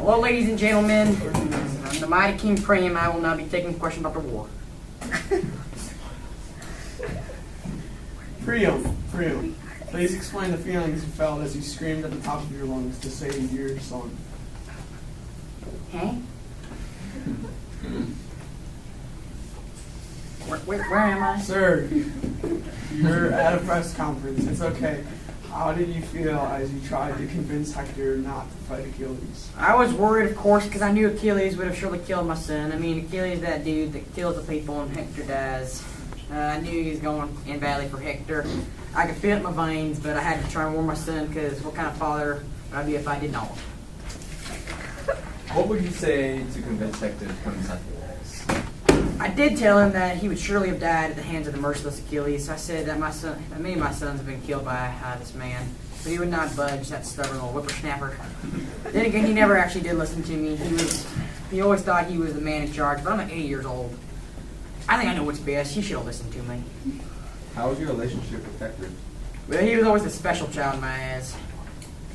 Well, ladies and gentlemen, I'm the mighty King Priam. I will now be taking a question about the war. Priam, please explain the feelings you felt as you screamed at the top of your lungs to save your son. Huh? Where am I? Sir, you're at a press conference. It's okay. How did you feel as you tried to convince Hector not to fight Achilles? I was worried, of course, because I knew Achilles would have surely killed my son. I mean, Achilles, that dude that kills the people and Hector dies. I knew he was going in badly for Hector. I could feel it in my veins, but I had to try and warn my son, because what kind of father would I be if I did not? What would you say to convince Hector to come inside the walls? I did tell him that he would surely have died at the hands of the merciless Achilles. I said that many of my sons have been killed by this man, but he would not budge, that stubborn old whippersnapper. Then again, he never actually did listen to me. He always thought he was the man in charge, but I'm like 80 years old. I think I know what's best. He should have listened to me. How was your relationship with Hector? Well, he was always the special child in my eyes.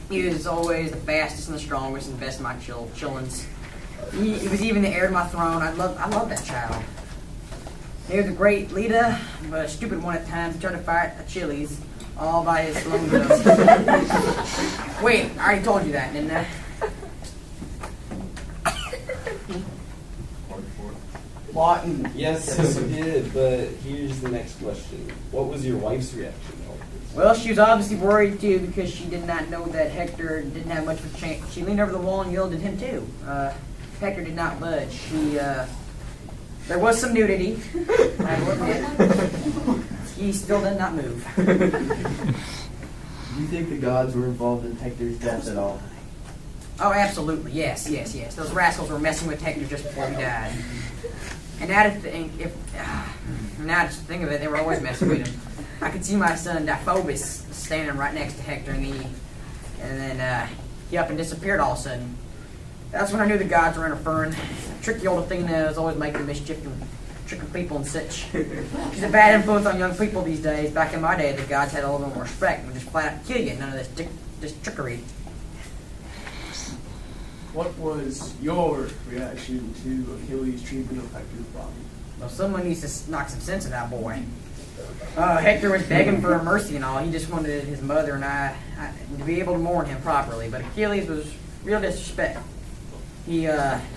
He was always the fastest and the strongest and best of my chillins. He was even the heir to my throne. I love that child. He was a great leader, but a stupid one at times. He tried to fight Achilles all by his lone nose. Wait, I already told you that, didn't I? Lawton. Yes, you did, but here's the next question. What was your wife's reaction to all this? Well, she was obviously worried too because she did not know that Hector didn't have much of a chance. She leaned over the wall and yelled at him too. Hector did not budge. There was some nudity, I will admit. He still did not move. Do you think the gods were involved in Hector's death at all? Oh, absolutely. Yes. Those rascals were messing with Hector just before he died. And now to think of it, they were always messing with him. I could see my son Diphobus standing right next to Hector, and then he up and disappeared all of a sudden. That's when I knew the gods were interfering. Tricky old Athena is always making mischief and tricking people and such. She's a bad influence on young people these days. Back in my day, the gods had a little more respect and would just flat out kill you. None of this trickery. What was your reaction to Achilles' treatment of Hector's body? Well, someone needs to knock some sense into that boy. Hector was begging for mercy and all. He just wanted his mother and I to be able to mourn him properly. But Achilles was real disrespect. He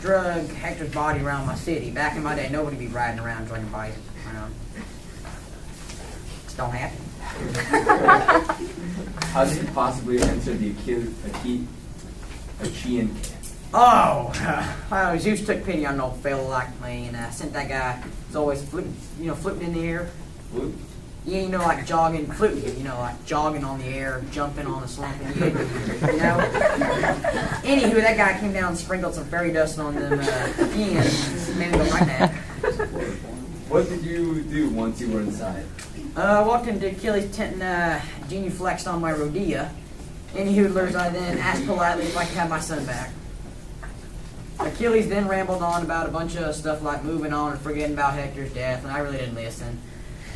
drug Hector's body around my city. Back in my day, nobody would be riding around dragging bodies around. Just don't happen. How did you possibly enter the Achaean camp? Oh, Zeus took pity on an old fellow like me and sent that guy who's always floating in the air. Flute? Yeah, like jogging, floating, like jogging on the air, jumping on a slumping head, Anywho, that guy came down and sprinkled some fairy dust on them again. Made them go right now. What did you do once you were inside? I walked into Achilles' tent and genuflexed on my rodea. Anywho, I then asked politely if I could have my son back. Achilles then rambled on about a bunch of stuff like moving on and forgetting about Hector's death, and I really didn't listen.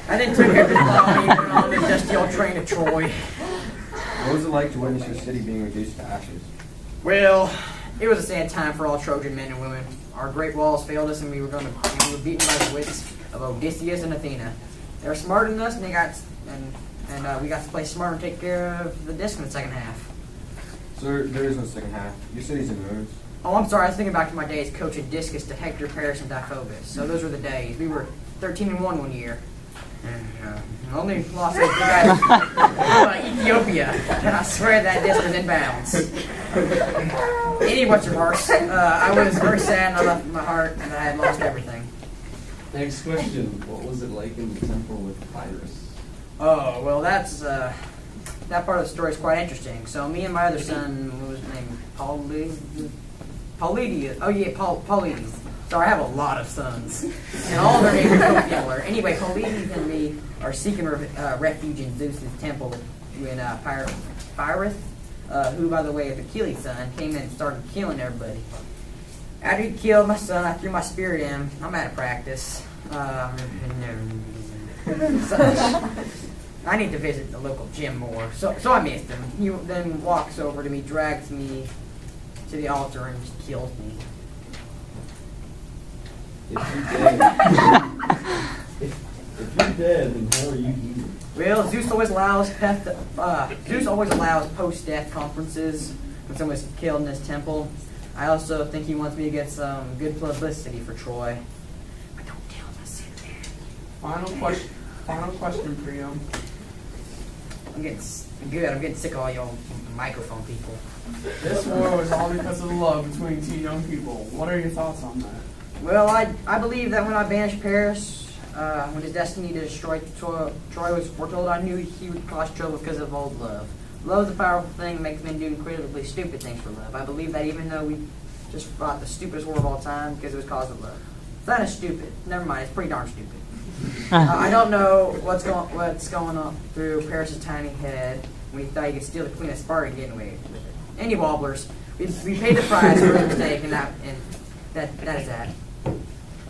I then took Hector's body and went on the dusty old train to Troy. What was it like to witness your city being reduced to ashes? Well, it was a sad time for all Trojan men and women. Our great walls failed us, and we were beaten by the wits of Odysseus and Athena. They were smarter than us, and we got to play smart and take care of the disc in the second half. Sir, there is no second half. Your city's in ruins. Oh, I'm sorry. I was thinking back to my days coaching discus to Hector, Paris, and Diphobus. So those were the days. We were 13-1 one year. And only lost to Ethiopia. And I swear that disc was in bounds. Anyway, what's your horse? I was very sad and I left my heart and I had lost everything. Next question. What was it like in the temple with Pyrrhus? Oh, well, that's that part of the story is quite interesting. So me and my other son, what was his name? Paulides. Oh yeah, Paulides. So I have a lot of sons, and all their names are so similar. Anyway, Paulides and me are seeking refuge in Zeus's temple when Pyrrhus, who by the way is Achilles' son, came in and started killing everybody. After he killed my son, I threw my spear at him. I'm out of practice. I need to visit the local gym more. So I missed him. He then walks over to me, drags me to the altar and killed me. If you're dead, if you're dead, then how are you eating? Well, Zeus always allows post-death conferences when someone's killed in his temple. I also think he wants me to get some good publicity for Troy. But don't tell him I said that. Final question, Priam. I'm getting sick of all y'all microphone people. This war was all because of the love between two young people. What are your thoughts on that? Well, I believe that when I banished Paris, when his destiny to destroy Troy was foretold, I knew he would cause trouble because of old love. Love is a powerful thing that makes men do incredibly stupid things for love. I believe that even though we just fought the stupidest war of all time because it was caused of love. It's not as stupid. Never mind, it's pretty darn stupid. I don't know what's going on through Paris' tiny head when he thought he could steal the Queen of Sparta and get away with it. Any wobblers, we paid the price for the mistake, and that is that.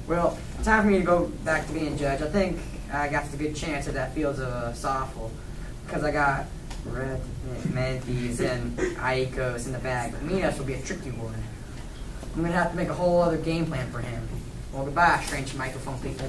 Well, time for me to go back to being judge. I think I got a good chance at that fields of softball because I got Red, Manthys, and Aikos in the bag. But Minos will be a tricky one. I'm going to have to make a whole other game plan for him. Well, goodbye, strange microphone people.